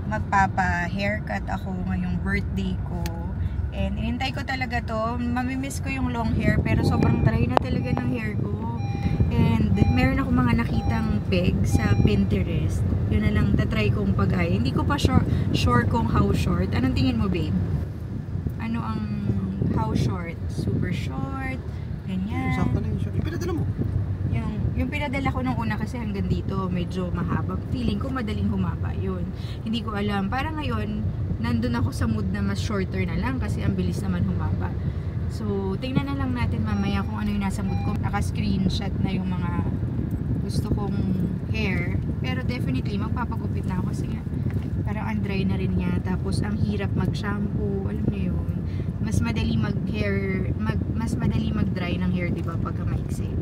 magpapa-haircut ako ngayong birthday ko. And inintay ko talaga to. Mamimiss ko yung long hair pero sobrang dry na talaga ng hair ko. And meron ako mga nakitang peg sa Pinterest. Yun na lang tatry kong pag-aya. Hindi ko pa sure kung how short. Anong tingin mo, babe? Ano ang how short? Super short? Ganyan. Sakto na yung short. Yung pinadala mo? Yung pinadala ko nung una kasi hanggang dito, medyo mahaba. Feeling ko madaling humaba yun. Hindi ko alam. Parang ngayon, nandun ako sa mood na mas shorter na lang kasi ang bilis naman humaba. So, tingnan na lang natin mamaya kung ano yung nasa mood ko. Naka-screenshot na yung mga gusto kong hair. Pero definitely, magpapagupit na ako kasi nga, parang ang dry na rin niya. Tapos, ang hirap mag-shampoo. Alam niyo yun. Mas madali mag-hair, mas madali mag-dry ng hair, diba, pagka maiksi.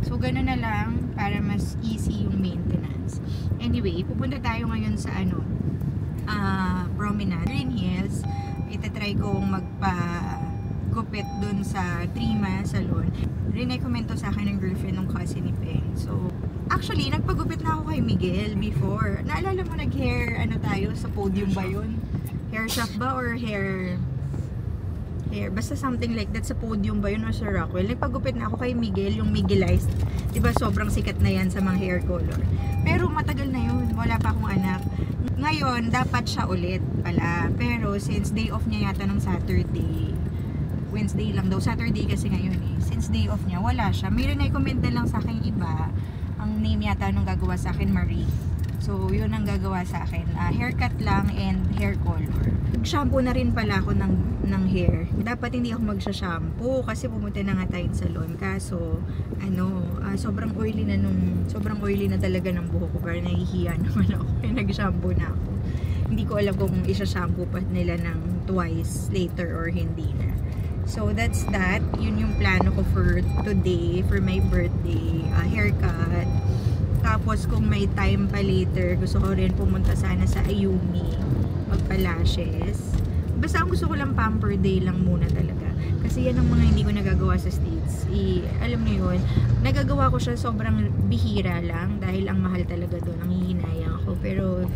So, gano'n na lang para mas easy yung maintenance. Anyway, pupunta tayo ngayon sa Promenade, Green Hills. Itatry kong magpa-gupit dun sa Trima Salon. Rinekomento sa akin ng girlfriend ng cousin ni Peng. So, actually, nagpagupit na ako kay Miguel before. Naalala mo nag-hair, tayo, sa podium ba yun? Hair shop ba or hair? Basta something like that sa podium ba yun o sa Rockwell. Nagpagupit na ako kay Miguel, yung Miguelized. Diba sobrang sikat na yan sa mga hair color. Pero matagal na yun, wala pa akong anak. Ngayon, dapat siya ulit pala. Pero since day off niya yata ng Saturday, Wednesday lang daw, Saturday kasi ngayon eh. Since day off niya, wala siya. Mayroon na i-comment na lang sa akin iba. Ang name yata nung gagawa sa akin, Marie. So, yun ang gagawa sa akin. Haircut lang and hair color. Shampoo na rin pala ako ng hair. Dapat hindi ako magsha-shampoo kasi pumunta na nga tayo sa salon. Kaso, sobrang oily na talaga ng buhok ko. Kaya nahihiya naman ako. Kaya nag-shampoo na ako. Hindi ko alam kung isa-shampoo pa nila ng twice later or hindi na. So, that's that. Yun yung plano ko for today, for my birthday. Haircut. Tapos kung may time pa later, gusto ko rin pumunta sana sa Ayumi, magpa-lashes. Basta ang gusto ko lang pamper day lang muna talaga. Kasi yan ang mga hindi ko nagagawa sa States. Alam niyo yun, nagagawa ko siya sobrang bihira lang dahil ang mahal talaga doon, ang hihinayang ako. Pero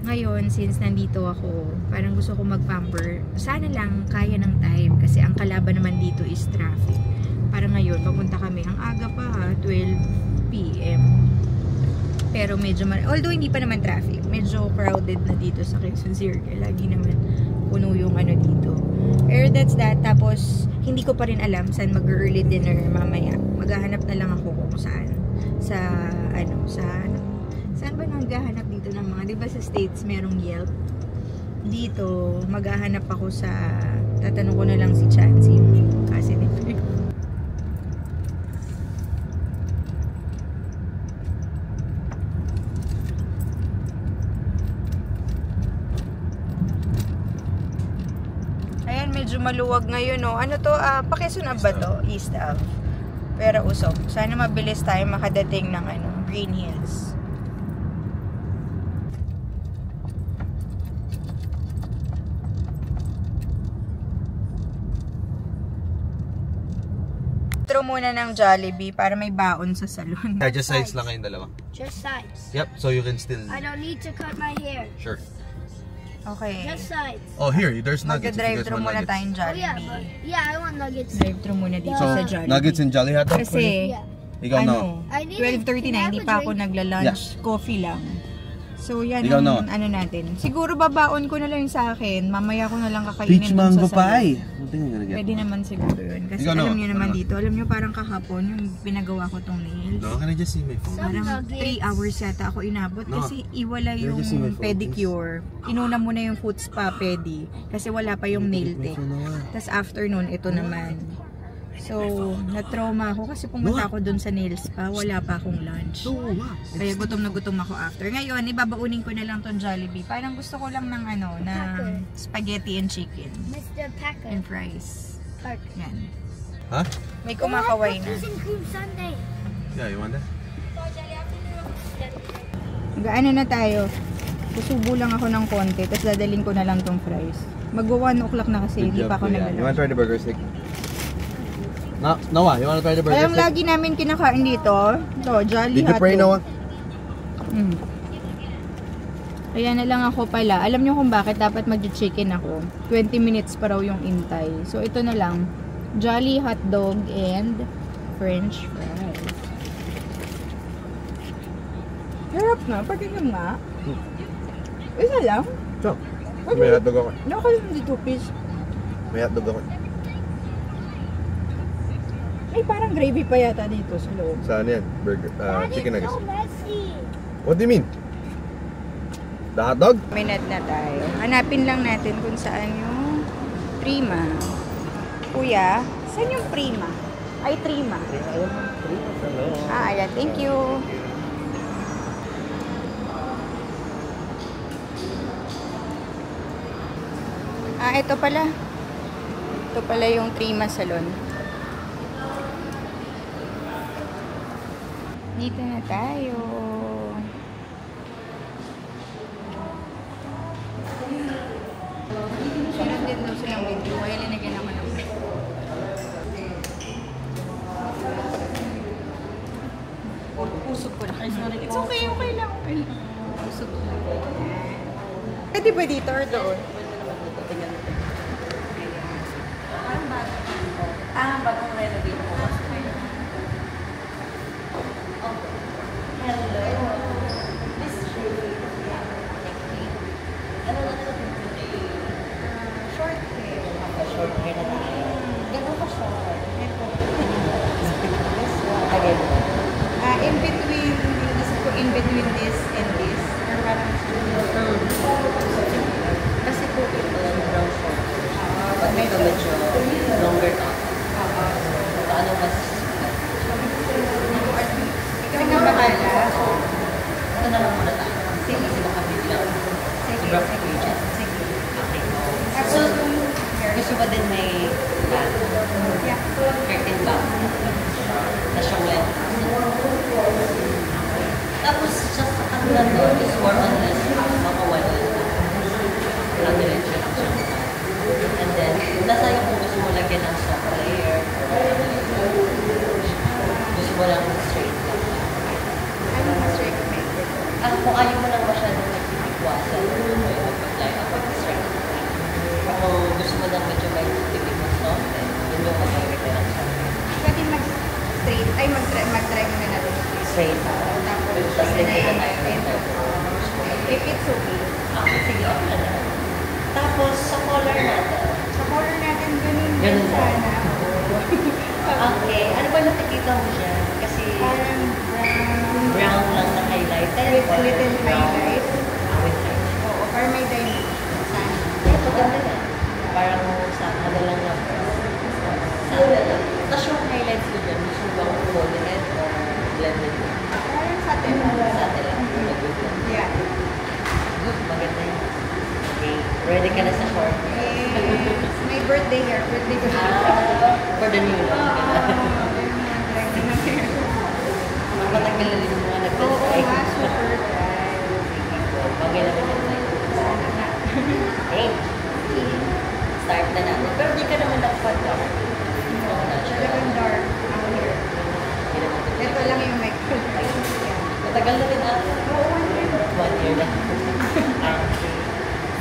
ngayon, since nandito ako, parang gusto ko mag-pamper. Sana lang kaya ng time kasi ang kalaban naman dito is traffic. Parang ngayon, papunta kami, ang aga pa ha, 12 PM. Pero medyo, although hindi pa naman traffic, medyo crowded na dito sa Quezon Circle. Lagi naman puno yung dito. Pero that's that. Tapos, hindi ko pa rin alam saan mag-early dinner mamaya. Maghahanap na lang ako kung saan. Saan ba naghahanap dito ng mga, diba sa States merong Yelp? Dito, maghahanap ako sa, tatanong ko na lang si Chansey, yung kasi nito. Medyo maluwag ngayon, no? Ano to? Quezon ba to? East Ave. Pero usok. Sana mabilis tayo makadating ng Green Hills. Intro muna ng Jollibee para may baon sa salon. Just sides lang kayong dalawa. Just sides. Yep, so you can still... I don't need to cut my hair. Sure. Okay. Just sides. Oh, here, there's nuggets. Mag-drive-thru muna tayong Oh Jollibee. yeah, I want nuggets. Drive-thru muna dito sa Jollibee. Nuggets and Jolly Hot Dog? Kasi, ikaw no. 12:30 na, hindi pa ako nagla-lunch. Coffee lang. So, yan ikaw ang no. natin. Siguro babaon ko na lang yung sa akin. Mamaya ko na lang kakainin Peach dun mango sa salon. pie. Pwede naman siguro yun. Kasi ikaw alam no. nyo naman dito. Alam nyo parang kahapon yung pinagawa ko tong nails. No, can I just see my phone? Parang 3 hours yata ako inabot kasi iwala yung pedicure. Inuna mo na yung foot spa pedi kasi wala pa yung nail tech. Tapos afternoon, ito naman. So, na-trauma ako kasi pumunta ako dun sa nail spa. Wala pa akong lunch. Kaya gutom na gutom ako after. Ngayon, ibabaunin ko na lang tong Jollibee. Parang gusto ko lang ng ng spaghetti and chicken. Mr. Packer. And fries. Yan. Huh? May kumakaway na. Cookies and cream sundae. Yeah, you want that? Gaano na tayo? Susubo lang ako ng konti. Tapos dadaling ko na lang tong fries. Magwa 1 o'clock na kasi. Hindi pa ako naglalaro. You want to try the burger stick? Noah, you want to try the burger Alam, stick? lagi namin kinakain dito. Ito, Jolly Did you Hot pray, Dog. Noah? Kaya na lang ako pala. Alam nyo kung bakit dapat mag-chicken ako. 20 minutes pa raw yung intay. So, ito na lang. Jolly hotdog and french fries. Harap na. Patigam nga. Isa lang. So, may hotdog ako. Nakakalim hindi 2 piece. May hotdog ako. May parang gravy pa yata dito sa loob. Saan yan? Burger, That chicken is nuggets. so messy. What do you mean? The hotdog? Minute na tayo. Hanapin lang natin kung saan yung Prima. Kuya, saan yung Prima? Ay, Trima. Ayan. Thank you. Ito pala. Ito pala yung Trima Salon. Dito na tayo. Sunod din daw silang video. Kaya linagyan ako ng usok ko na. It's okay, okay lang. Usok ko na. Pwede ba dito or doon? Bagong renovate po. Hello. This is really Short hair. short hair na tayo. Ganun ka short. Ito. Again. In between, gusto ko in between this and this. Or parang kasi po ito. Brown short. Pag ito medyo longer top. Paano mas Ikaw na bahala. ito na lang muna tayo. Sige. Kasi baka biglang Sige. sobrang Sige. pages. Sige. Okay. Tapos So, yung hair. gusto ba din may Yeah. curtain back na siyang length? Tapos, sa kanila doon is more on less makawala lang diretso lang siya. And then, nasa iyo kung gusto mo lagyan ng soft layer or gusto mo lang straight lang. Ano mas recommended? Kung ayaw mo lang masyadong nagtitipwasan, mag-apply ako straight lang. Kung gusto mo lang medyo may tipid ng soft, yun yung mag-apply ka ng soft. Pwede mag-straight. Ay, mag-try muna natin. Straight. Tapos, Tapos, na lagyan na tayo ito. If it's okay. Sige, okay na. Tapos, sa color natin. Sa color natin, ganun din Ganun ba? sana. Okay. Ano ba nakikita mo dyan? Kasi Parang brown lang na highlighted. with or little brown? highlight. With highlight. Oo, parang may diamond. Sana. Ito, ganda yan. Parang sa ano lang na sa ano lang. Tapos yung highlights ko dyan, gusto mo bang full red or blended? Parang sa atin. Sa atin lang. Yeah. Good, maganda yan. Okay. Ready ka na sa short? Yes. My birthday hair. Birthday ko siya. For the new look. Oo, Matagal na rin yung mga nag-try. nga, super dry. Bagay naman yung tayo. Sana nga. Hey, start na natin. Pero di ka naman nagpa-dark. Talagang dark ang hair. Ito lang yung mic. Matagal na rin ako. Oo, 1 year na.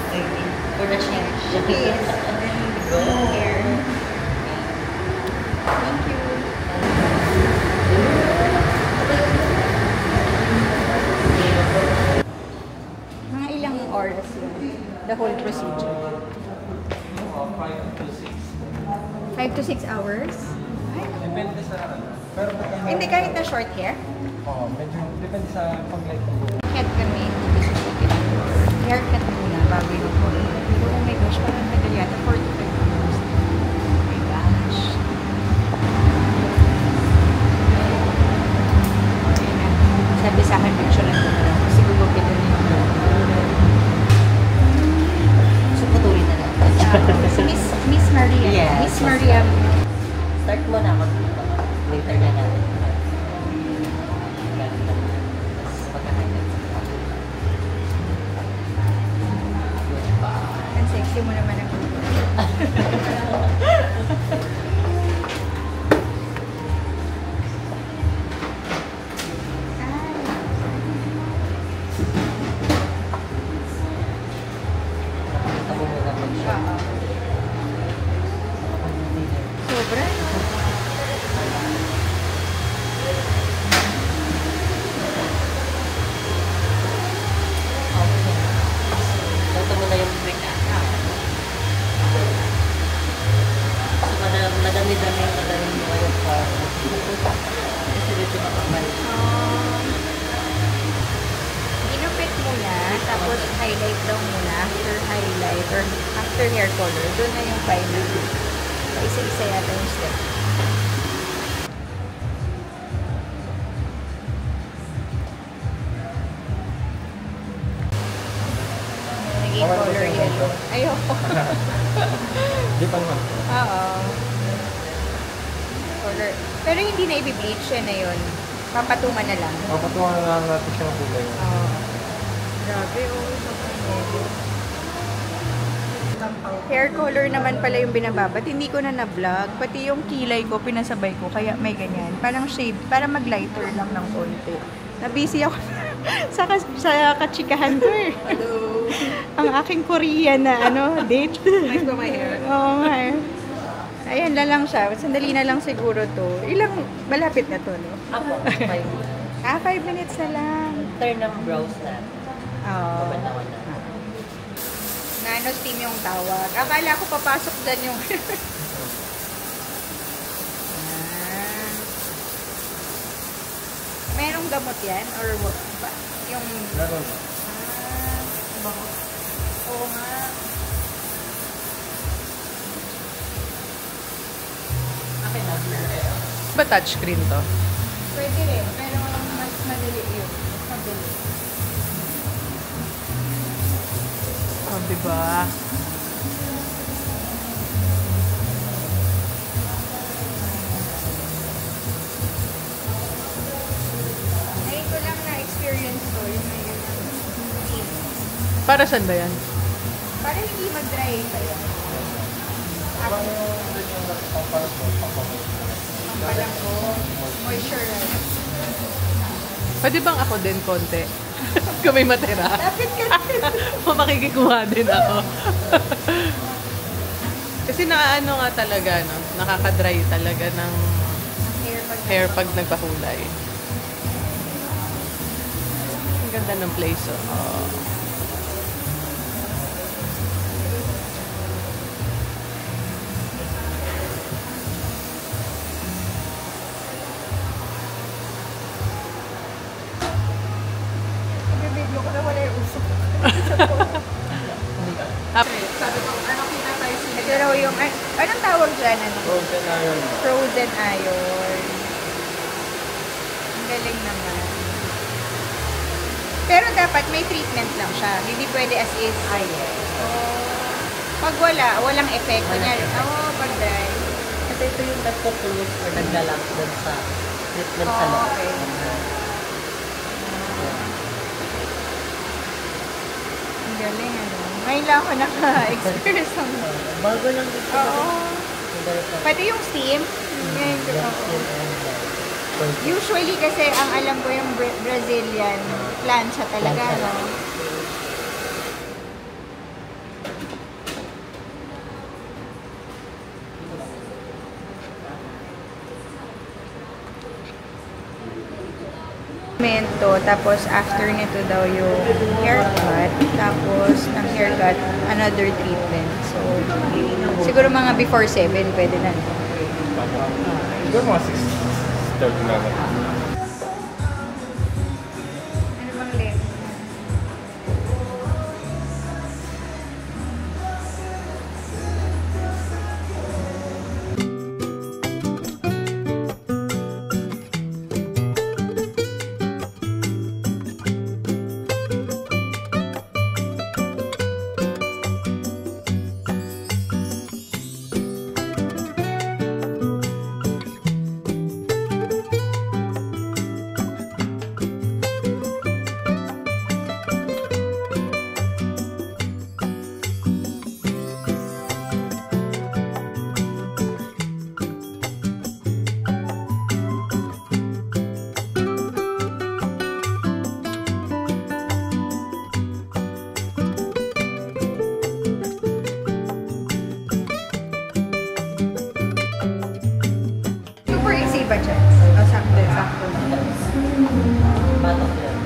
Okay. For the change. yes. And then, hair. Thank you. Mga ilang oras yun? The whole procedure? 5 to 6 hours? Ay, Depende sa pero hindi kahit na short hair? medyo depende sa pag-light ng buhok. Head kami. Haircut muna bago yung hair. Pero oh my gosh, parang tagal yata. 4 to 5 hours. Oh my gosh. Ayun na. Sabi sa akin, picture lang ko na lang. Kasi gugupit na yung So, patuloy na lang. si Miss Maria. Yes. Miss Maria. Start mo na ako. Later na natin. Ang sexy mo naman ang gulo. Tapos highlight daw muna after highlight or after hair color. Doon na yung final. So, isa-isa yata yung step. Naging color yellow. Ayoko. Di pa naman. Oo. Color. Pero hindi na i-bleach siya na yun. Papatungan na lang. Papatungan na lang natin siya ng kulay. Oo. Grabe, sobrang yellow. Hair color naman pala yung binababat. Hindi ko na na-vlog. Pati yung kilay ko, pinasabay ko. Kaya may ganyan. Parang shade. Parang mag-lighter lang ng konti. Na-busy ako sa kachikahan ko eh. Hello. Ang aking Korean na date. Nice ba my hair? Oo, my. Ayan na lang siya. Sandali na lang siguro to. Malapit na to, no? Apo, 5 minutes. 5 minutes na lang. Turn ng brows na. Oo. Pabantawan na. Nano-steam yung tawag. Akala ko papasok dyan yung... Merong gamot yan? Or ba? Yung... Meron. Bako. Oo nga. Okay na. Ba touchscreen to? Pwede rin, pero mas madali yun. Mas madali. Oh, diba? Ngayon ko lang na-experience ko yung ngayon ng steam. Para saan ba yan? Para hindi mag-dry pa yan. Pampalang ko. Moisturize. Pwede bang ako din konti? Kung may matira. Lapit ka O makikikuha din ako. Kasi nakaano nga talaga, no? Nakaka-dry talaga ng hair pag nagpakulay. Ang ganda ng place, oh. Bibiglo ko na wala yung usok. Sabi ko, ano pinaka-isin? Ito raw yung, anong tawag dyan? Frozen iron. Frozen iron. Ang galing naman. Pero dapat may treatment lang siya. Hindi pwede as is. Ay, yes. Pag walang effect. Kunyari, pag dry. Kasi ito yung nagpo-close or naglalak dun sa treatment sa loob. Okay. Ang galing, Ngayon lang ako naka-experience ng... Bago lang dito. Oo. Pati yung steam. Ngayon ko. Usually kasi ang alam ko yung Brazilian plancha talaga, no? Tapos after nito daw yung haircut, tapos ng haircut, another treatment. So, siguro mga before 7, pwede na. Siguro mga 6:30 na lang. Ano bang left? Super easy ba dyan? O, sakto. Batok yan.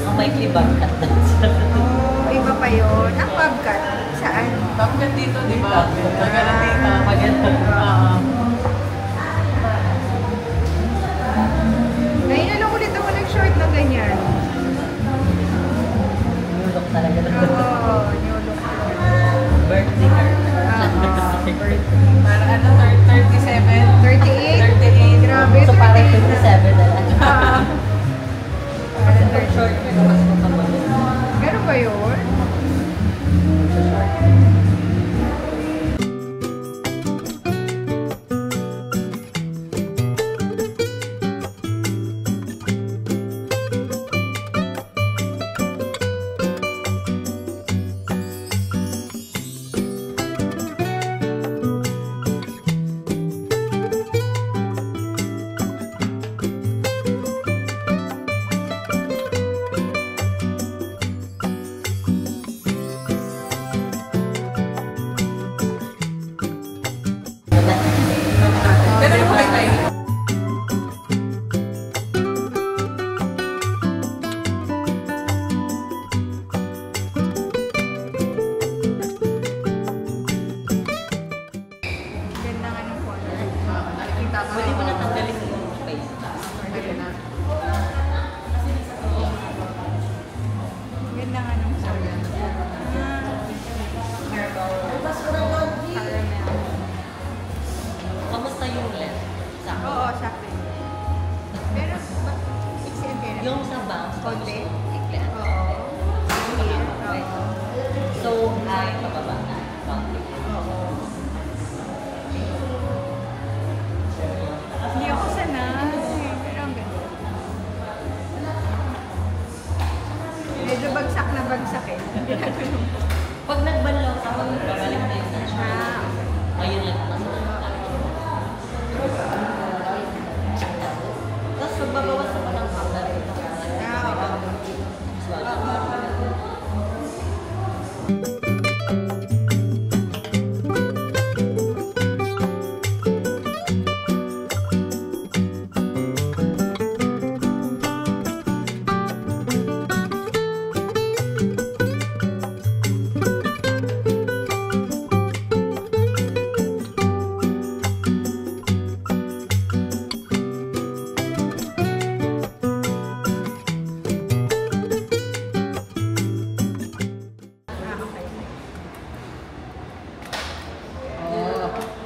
Ang maikli bangkat na siya. Iba pa yun. Ang bobcat. Saan? Bakit dito, di ba? Maganda dito. Maganda. Ngayon na lang ulit ako nag-short na ganyan. Kamusta yung left? Sakto? Oo, sakto. Pero, iksiyan kayo. Yung sa bounce, Konti? iklian. Oo. Okay. So, ay, pababa na. Konti. Hindi ako sanay. Pero ang ganda. Medyo bagsak na bagsak eh. Pag nagbanlaw ka, babalik na yung natural. Ayun lang nasunod. Tapos magbabawas ako ng hammer.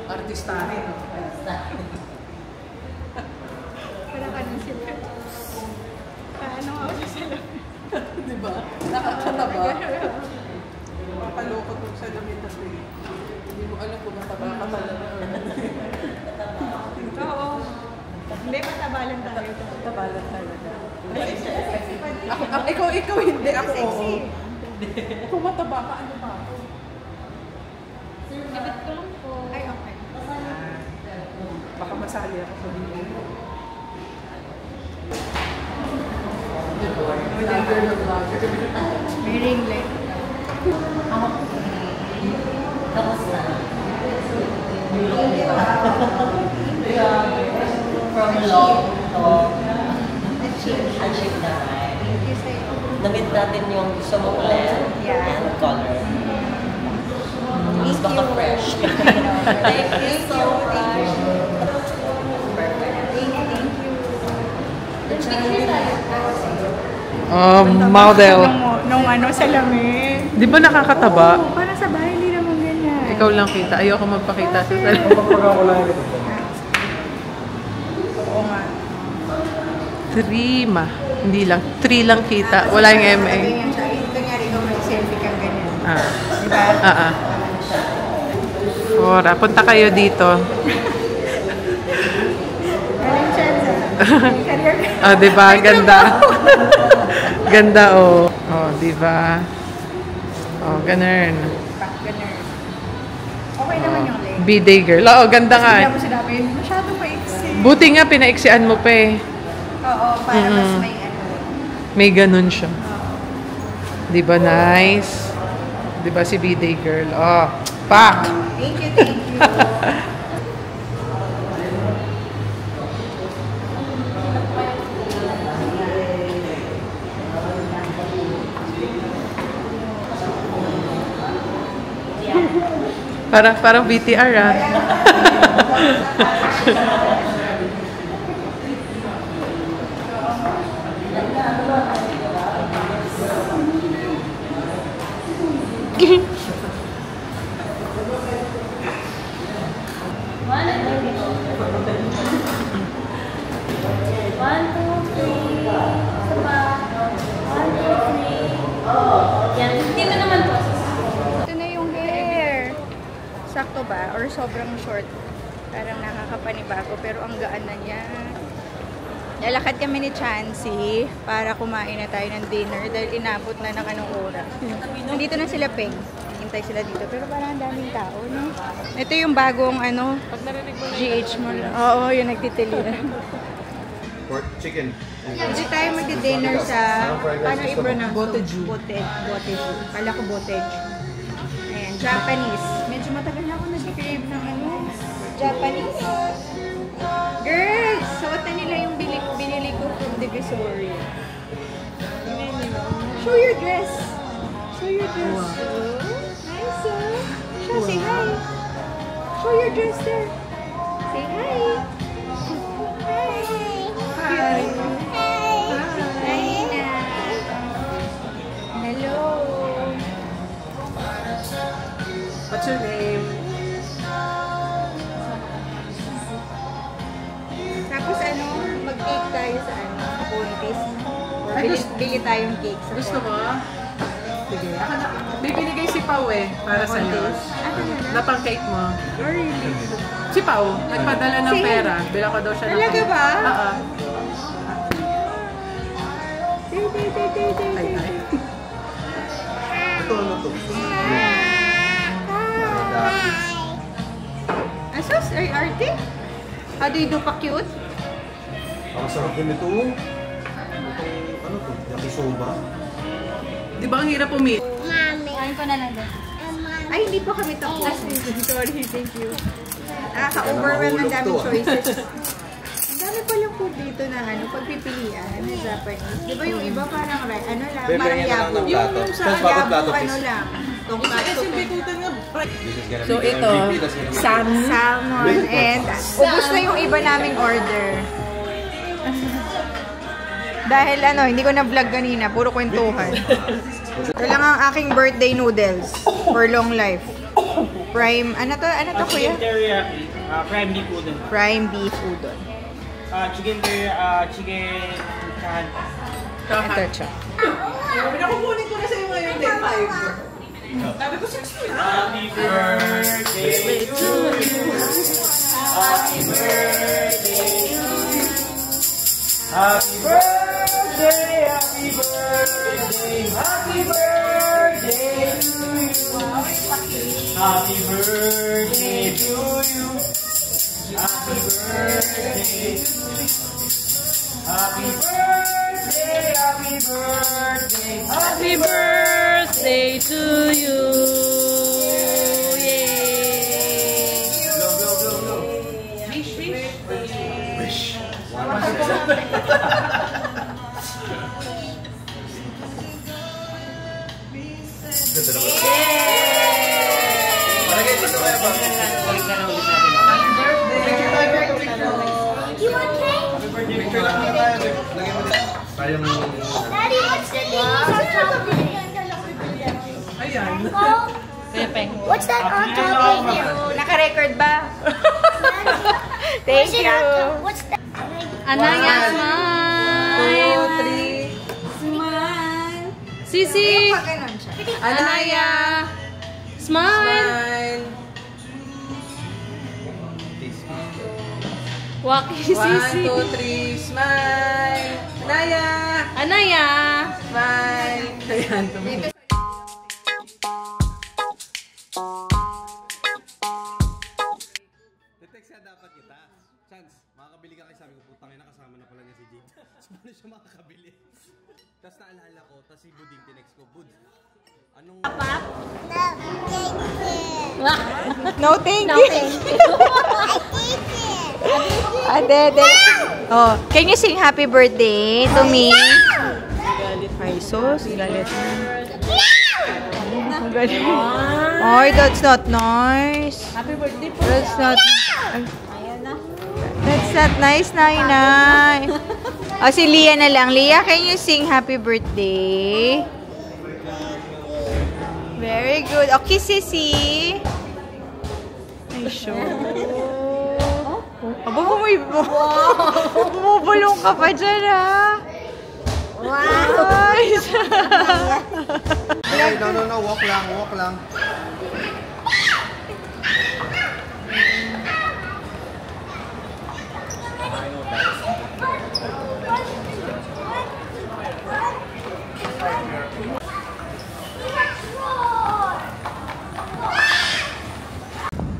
Artistahin. Parang ano sila. Paano ako sila? Diba? Nakakataba. Makaloko kung sa damit na ito. Hindi mo alam kung mataba ka talaga. Oo. Hindi, matabalan tayo. Matabalan talaga. Ikaw hindi. Ako oo. Kung mataba ka, ano ba? Gabit ko lang po. Ay, okay. Baka masali ako sa video. May ring light. Kamusta? From long to achieve na rin. Thank you sa'yo. Namit natin yung gusto mong length and color. Mas baka fresh. Thank you so much. Perfect. Model. Nung ano, salamin. Di ba nakakataba? Oo, parang sa bahay, hindi naman ganyan. Ikaw lang kita. Ayoko magpakita sa salamin. Kapag ako lang ito. Oo nga. 3 ma. Hindi lang. 3 lang kita. Wala yung MA. Ganyan siya. Kunyari, ikaw mag-selfie kang ganyan. Ah. Diba? Ora, punta kayo dito. Galing siya sa career. Ah, di ba? Ganda. Ganda, oh. Oh, di ba? Oh, ganun. Ganun. Okay naman yung leg. B-day girl. Oo, ganda nga. Hindi mo sinabi, masyadong maiksi. Buti nga, pinaiksian mo pa eh. Oo, para mas may ano. May ganun siya. Di ba nice? Di ba si B-day girl? Oh, pak! Thank you, thank you. Parang BTR ah. Ito na yung hair. Sakto ba? Or sobrang short? Parang nakakapanibago pero ang gaan na niya. Lalakad kami ni Chansey para kumain na tayo ng dinner dahil inabot na ng anong oras. Nandito na sila, Peng. Hintay sila dito pero parang ang daming tao, no? Ito yung bagong ano, GH mo. Oo, yung nagtitiliran. Pork chicken. Hindi tayo magdi-dinner sa, paano i-pronounce? Boteju. Boteju. Kala ko boteju. Ayan, Japanese. Medyo matagal na ako nag-crave ng ano, Japanese. Girls, suotan nila yung binili ko from Divisoria. Show your dress. Show your dress. Oh, nice, oh. Show, say hi. Show your dress there. Say hi. Hi. Hi. Hi. Hello. What's your name? Tapos ano, mag-cake tayo sa ano, Pontis. Or Ay, bili tayong cake sa Gusto mo? Sige. Pontis. Bibinigay si Pao eh, para sa iyo. Ano na? Na pang cake mo. Oh, really? Si Pao, nagpadala ng Sige. pera. Bila ko daw siya ng Talaga cake. ba? Oo. Tay. Ay, ay. Ito, ano to? Asos, ay arte? How do you do pa cute? Ang sarap din ito. Ano to? Yakisoba? Di ba ang hirap umit? Kain ko na lang din. Ay, hindi pa kami tapos. Sorry, thank you. Ka-overwhelm ang daming choices. Ang dami palang food dito na ano, pagpipilian na Japanese. Di ba yung iba parang ano lang, Bebe, parang yan na lang yabo. ng plato. Yung sa Tapos bakit yabo, plato, ano please? lang. Tonkatsu. So ito, Salmon and ubos na yung iba naming order. Dahil ano, hindi ko na-vlog kanina, puro kwentuhan. Ito lang ang aking birthday noodles for long life. Prime, ano to kuya? Chicken teriyaki, prime beef udon. Prime beef udon. Chicken teriyaki, chicken chahan. Ito siya. Pinakukunin ko na sa iyo ngayon din, 5. Sabi ko 6 minutes. Happy birthday to you. Happy birthday to you. Happy birthday, happy birthday, happy birthday to you. Happy birthday to you. Happy birthday to you. Happy birthday, happy birthday, happy birthday to you. Yay! Blow, blow, blow, blow. Wish, wish. Wish. You want cake? Sayang Daddy, what's the name on top of it? Ayan. Oh, what's that on top of it? Naka-record ba? Thank What's it you. on top? What's that? Anaya, smile. 2, 3. Smile. Sisi! Pag ganun siya. Anaya! Smile! Smile. Waki 1, Sisi! 2, 3, smile. Naya. Anaya! Smile. Ayan, tumingin. Text nga dapat kita. Chance, makakabili ka kasi sabi ko, putang ina, kasama na pala niya si Jade. So, paano siya makakabili? Tapos naalala ko, tapos si Buding tinext ko, Bud, anong... No, thank you. Ade. Oh, can you sing happy birthday to me? Ay, sos, galit. Ang galit. Ay, that's not nice. Happy birthday po! That's not... That's not nice, Nay. Oh, si Leah na lang. Leah, can you sing happy birthday? Very good. Okay, Sisi. Ay, sure. Aba, bumubulong ka pa dyan, ha? Wow! Hey, no, walk lang.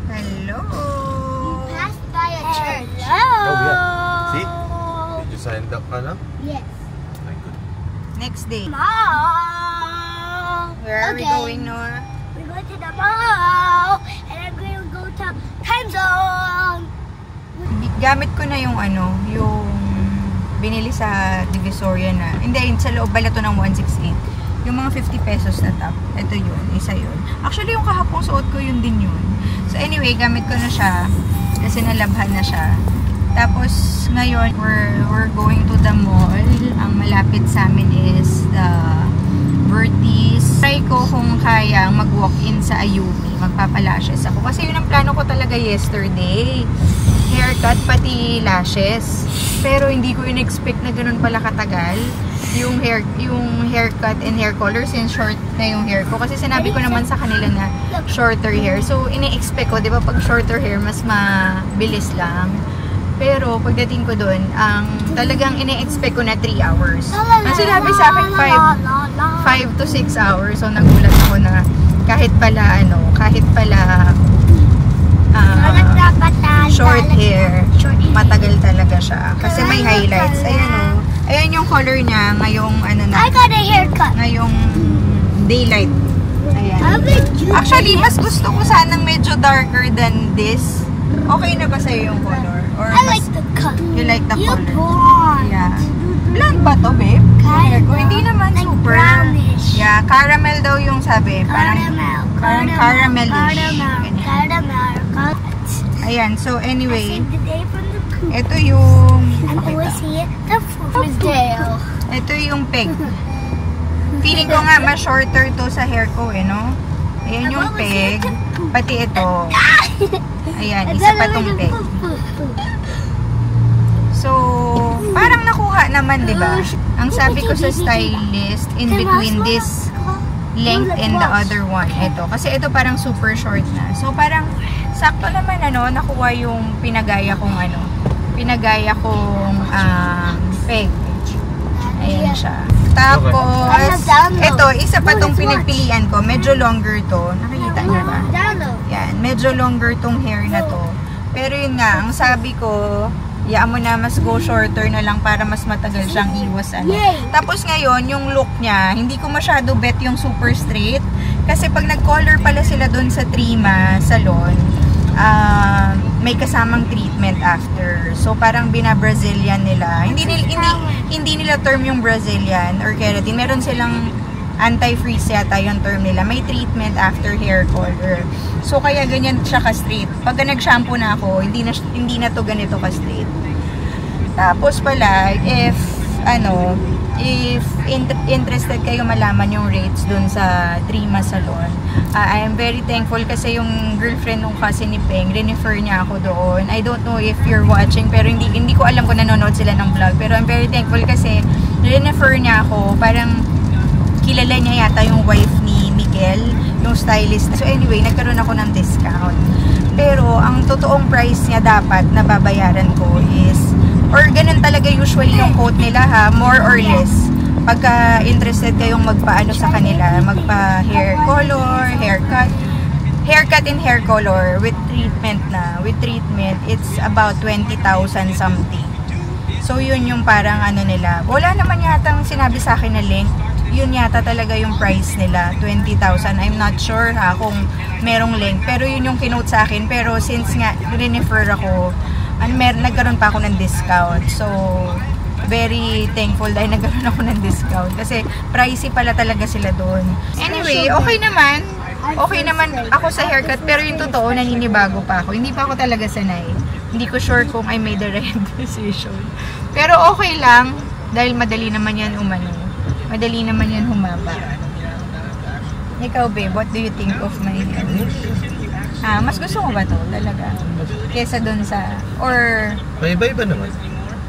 Hello! Passed by a church. Oh, yeah. See? Did you sign up ka na? Yes. Ay, good. Next day. Mall. Where are we Okay. going, Noah? We're going to the mall. And I'm going to go to Time Zone. Gamit ko na yung yung binili sa Divisoria na, hindi, sa loob pala to ng 168. Yung mga 50 pesos na top. Ito yun, isa yun. Actually, yung kahapong suot ko, yun din yun. So anyway, gamit ko na siya kasi nalabhan na siya. Tapos, ngayon, we're going to the mall. Ang malapit sa amin is the Vertis. Try tinry ko kung kaya mag-walk-in sa Ayumi. Magpapalashes ako. Kasi yun ang plano ko talaga yesterday. Haircut pati lashes. Pero hindi ko in-expect na ganun pala katagal. Yung haircut and hair color since short na yung hair ko. Kasi sinabi ko naman sa kanila na shorter hair. So, ini-expect ko, di ba, pag shorter hair, mas mabilis lang. Pero, pagdating ko dun, talagang ini-expect ko na 3 hours. Ang sinabi sa akin, 5 to 6 hours. So, nagulat ako na kahit pala, short hair, matagal talaga siya. Kasi may highlights. Ayan o. Ayan yung color niya ngayong, I got a haircut. ngayong daylight. Ayan. Actually, mas gusto ko sanang medyo darker than this. Okay na ba sa'yo yung color? Or I like the cut. you like the You color? blonde. Yeah. Blonde ba to, babe? Kinda. Kung hindi naman Like super. brownish. Yeah, caramel daw yung sabi. Parang caramelish. Caramel. Ayan, so anyway, The day from the coop. ito yung I'm always here. The Miss Dale. ito yung peg. Feeling ko nga mas shorter to sa hair ko no? Ayan yung peg. Pati ito. Ayan, isa pa tong peg. So, parang nakuha naman, di ba? Ang sabi ko sa stylist, in between this length and the other one, ito. Kasi ito parang super short na. So, parang sakto naman, nakuha yung pinagaya kong peg. Ayan siya. Tapos, ito, isa pa tong pinagpilian ko. Medyo longer to. Nakikita niyo ba? Yan, medyo longer tong hair na to. Pero yun nga, ang sabi ko, yaan mo na, mas go shorter na lang para mas matagal siyang iwas. Tapos ngayon, yung look niya, hindi ko masyado bet yung super straight. Kasi pag nag-color pala sila doon sa Trima salon, may kasamang treatment after. So, parang bina-Brazilian nila. Hindi nila term yung Brazilian or keratin. Meron silang anti-freeze yata yung term nila. May treatment after hair color. So, kaya ganyan siya ka-straight. Pag nag-shampoo na ako, hindi na to ganito ka-straight. Tapos pala, if interested kayo malaman yung rates dun sa Trima Salon, I am very thankful kasi yung girlfriend nung cousin ni Peng, refer niya ako doon. I don't know if you're watching, pero hindi ko alam kung nanonood sila ng vlog. Pero I'm very thankful kasi refer niya ako. Parang kilala niya yata yung wife ni Miguel, yung stylist. So anyway, nagkaroon ako ng discount. Pero ang totoong price niya dapat na babayaran ko is, or ganun talaga usually yung quote nila ha, more or less. Pagka interested kayong magpaano sa kanila, magpa-hair color, haircut and hair color with treatment it's about 20,000 something. So yun yung parang nila. Wala naman yatang sinabi sa akin na link. Yun yata talaga yung price nila, 20,000. I'm not sure ha kung merong link, pero yun yung kinote sa akin. Pero since nga refer ako, nagkaroon pa ako ng discount. So very thankful dahil nagkaroon ako ng discount kasi pricey pala talaga sila doon. Anyway, okay naman ako sa haircut, pero yung totoo, naninibago pa ako. Hindi pa ako talaga sanay. Hindi ko sure kung I made the right decision. Pero okay lang dahil madali naman yan madali naman yan humaba. Ikaw babe, what do you think of my hair? Mas gusto mo ba to talaga? Kesa dun sa, or may iba-iba naman.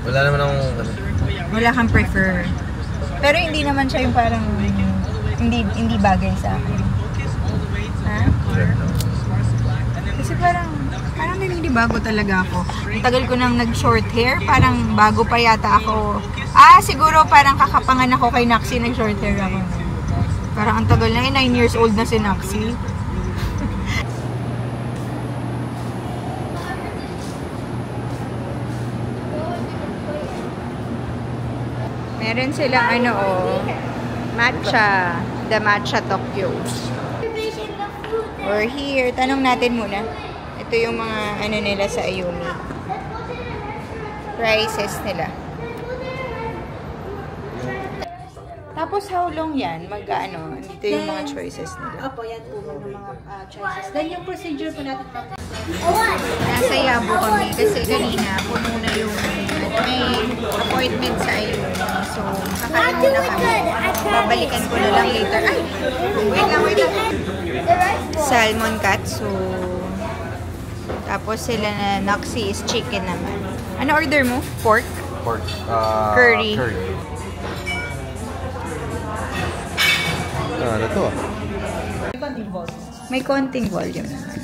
Wala naman akong wala kang prefer. Pero hindi naman siya yung parang hindi bagay sa akin. Ha? Kasi parang naninibago talaga ako. Ang tagal ko nang nag-short hair, parang bago pa yata ako. Siguro parang kakapangan ako kay Naxi, nag-short hair ako. Parang ang tagal na 9 years old na si Naxi. Meron silang matcha. The Matcha Tokyo. We're here. Tanong natin muna. Ito yung mga nila sa Ayumi. Prices nila. Tapos how long yan? Dito yung mga choices nila. Opo, yan po yung mga choices. Then yung procedure po natin. Nasa Yabo kami kasi kanina puno na yung may appointment sa Ayumi. So, kakain muna kami. Babalikan ko na lang later. salmon katsu. Tapos sila na Noxy is chicken naman. Ano order mo? Pork? Pork. Curry. Ano to? May konting volume naman.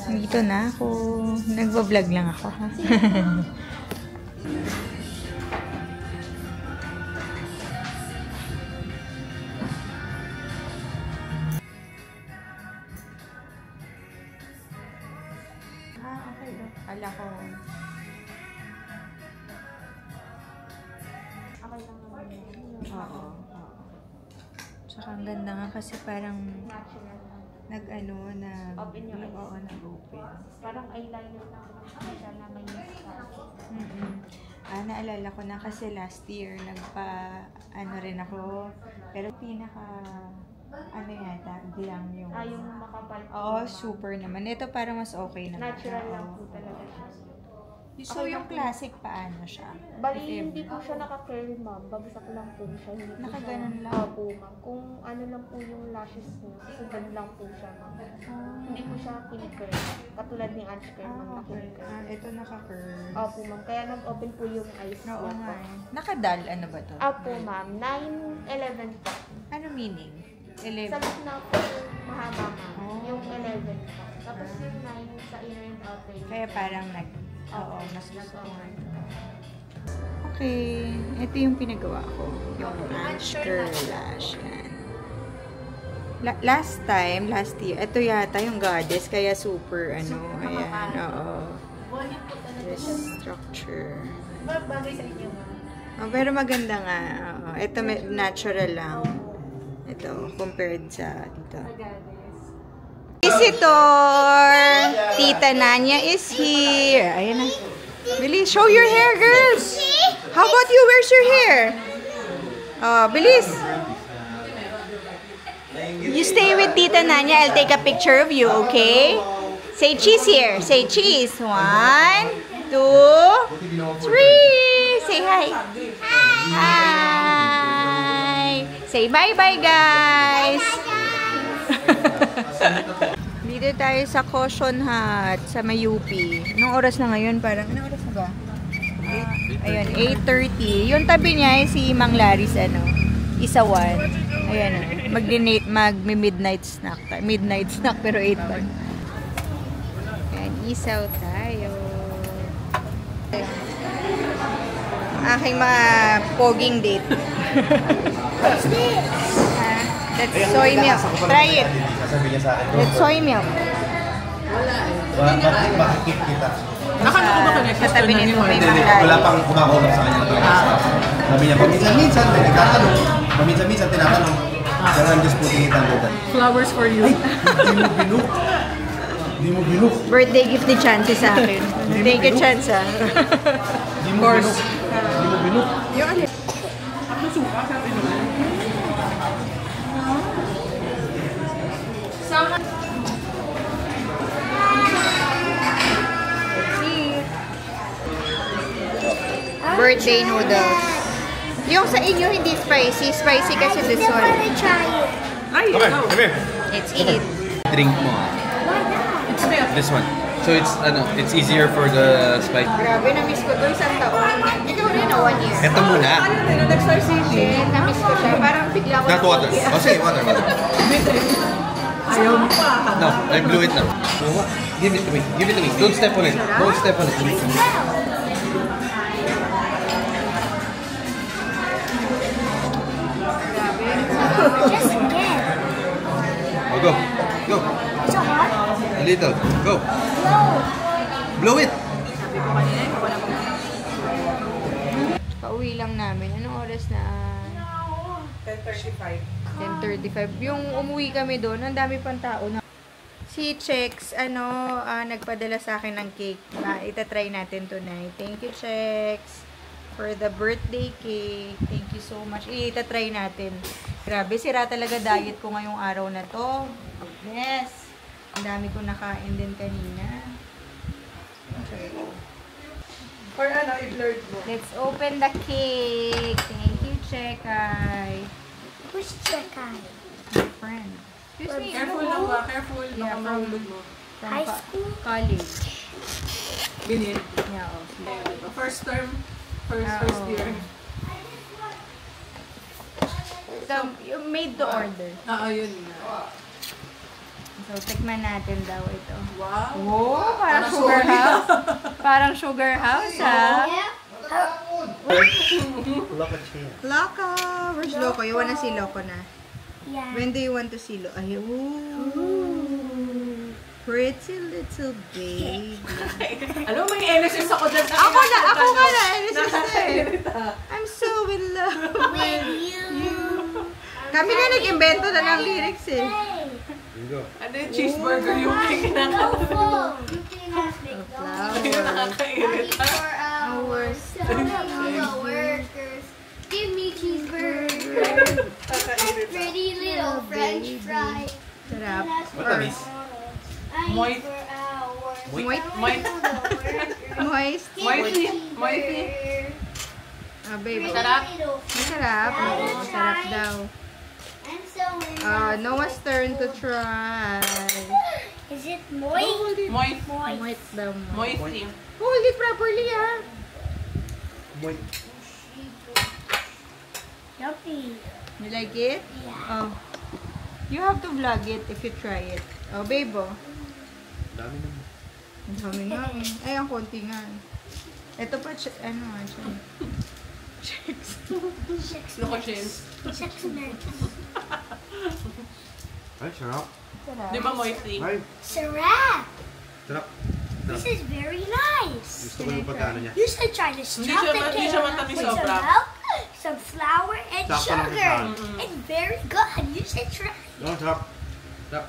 Dito na ako. Nagbablog lang ako, ha? Okay. Ala ko. Oo. Tsaka ang ganda nga kasi parang nag-ano na Open yung eyes. Oo, nag-open. Parang eyeliner lang siya na may Naalala ko na kasi last year nagpa-ano rin ako. Pero ano yata, glam yung... yung makapal. Oo, super naman. Ito parang mas okay naman. Natural lang po talaga siya. So, yung classic, paano siya? Bali, hindi po siya naka-curl, ma'am. Bagsak lang po siya. Hindi po Nakaganon siya, lang? Opo, ma'am. Kung ano lang po yung lashes niya, susundan lang po siya, ma'am. Hindi po siya kinikurl. Katulad ni Ange Curl, ma'am, na Okay. kinikurl. Ito naka-curve. Opo, ma'am. Kaya nag-open po yung eyes niya Oo po. nga eh. Nakadal, ano ba to? Opo, ma'am. 9-11 po. Ano meaning? Sa 11. gitna po yung mahaba, ma'am. Oh. Yung 11 po. Tapos yung 9 sa inner and outer. Kaya parang oo, mas gusto ko nga. Okay. Ito yung pinagawa ko. Yung Ange Curl Lash. Yan. Last year, ito yata yung goddess, kaya super, ayan, oo. This structure. Bagay sa inyo, ma'am. Oh, pero maganda nga. Oo. Ito natural lang. Ito, compared sa dito. Visitor! Tita Nanya is here. Ayan na. Bilis, show your hair, girls! How about you? Where's your hair? Oh, bilis! You stay with Tita Nanya. I'll take a picture of you, okay? Say cheese here. Say cheese. 1, 2, 3. Say hi. Hi. Say bye-bye, guys. Dito tayo sa Caution Hut sa Mayupi. Anong oras na ngayon? Parang, anong oras na ba? Ayun, 8:30. Yung tabi niya ay si Mang Laris, Isawan. Ayan, mag-midnight snack. Midnight snack, pero 8 pa. Ayan, isaw tayo. Aking mga poging date. That's soy milk. Try it. That's soy milk. Bakit kita? Sa tabi nito may mga Wala pang kumakulap sa kanya. Sabi niya, paminsan-minsan, nagtatanong. Paminsan-minsan, tinatanong. Pero I'm just putting it under that. Flowers for you. Hindi mo binuk. birthday gift ni Chance sa akin. Thank you, Chance. Hindi mo binuk. Hindi mo binuk. Yung ano? Birthday noodles. Yung sa inyo hindi spicy. Spicy kasi this one. Try it. Ay, Come here. Let's eat. Drink mo. This one. So it's easier for the spice. Grabe, na-miss ko to isang taon. Ikaw rin na 1 year. Ito muna. Nag-Star City. Na-miss ko siya. Parang bigla ko Not water. Oh, sige, water. Ayaw mo pa. No, I blew it now. Give it to me. Give it to me. Don't step on it. Don't step on it. Just again. Oh, go. Go. So hot? A little. Go. No. Blow it. Pauwi lang namin. Anong oras na? 10:35. 10:35. Yung umuwi kami doon, ang dami pang tao na. Si Chex, nagpadala sa akin ng cake. Itatry natin tonight. Thank you, Chex, for the birthday cake. Thank you so much. Itatry natin. Grabe, sira talaga diet ko ngayong araw na to. Yes. Ang dami ko nakain din kanina. Okay. Or i-blurred mo. Let's open the cake. Thank you, Chekay. Who's Chekai? My friend. Excuse me, Careful ano lang po? ba? Careful. Baka Yeah, mahulog mo. From High school? College. Binil. Yeah, oh. First term. First Oo. year. So, you made to order. Oo, yun na. So, tikman natin daw ito. Wow. Oh, parang sugar house. Parang sugar house, ah. Loco! Where's Loco? You wanna see Loco na? Yeah. When do you want to see Loco? Ay, ooh. Pretty little baby. Alam mo, may NSS ako dyan. Ako ka na, I'm so in love with you. Kami na nag-invento na ng lyrics eh. Ano yung cheeseburger yung kinakanta? Yung nakakairita. Hours. Workers, give me cheeseburger, pretty little French fry. Sarap. Matamis. Moist. Moist. Moist. Moist. Moisty. Ah, baby. Sarap. Masarap. Oo, sarap daw. Noah's turn to try. Is it moist? Moist. Moist daw. Moisty. Hold it properly, ah. Yuppie. You like it? Yeah. Oh. You have to vlog it if you try it. Oh, babe, oh. Dami naman. Ang dami nga. Ay, ang konti nga. Ito pa, ano nga siya. Loko chins. Sex nerds. Ay, sarap. Di ba moisty? Ay, Sarap. sarap. This is very nice. Gusto ko yung pagkano niya. You should try this Hindi chocolate siya cake matamis with some sobra. milk, some flour, and Sakto lang sugar. siya. It's very good. You should try. No, sarap. Sarap.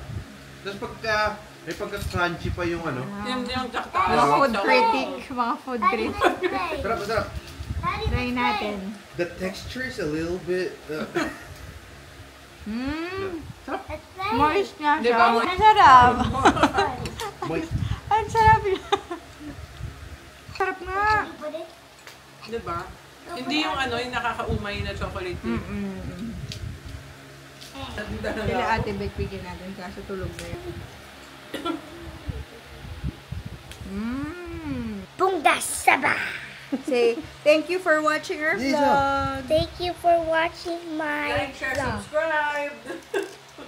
Tapos pagka, may pagka-crunchy pa yung ano. Yung Mga tsaka. food critic. Mga food Daddy, critic. let's play. Sarap, sarap. Daddy, Try let's natin. The texture is a little bit... Mmm. Let's play. Moist nga Di siya. ba? Ang sarap. moist. Ang sarap yun. Sarap nga. Put it. Di ba? Hindi yung ano, yung nakakaumay na chocolate cake. Sila ate Beck, bigyan natin kaso tulog na yan. Bunda Saba. Say, thank you for watching our vlog. Thank you for watching my Like, share, vlog. subscribe!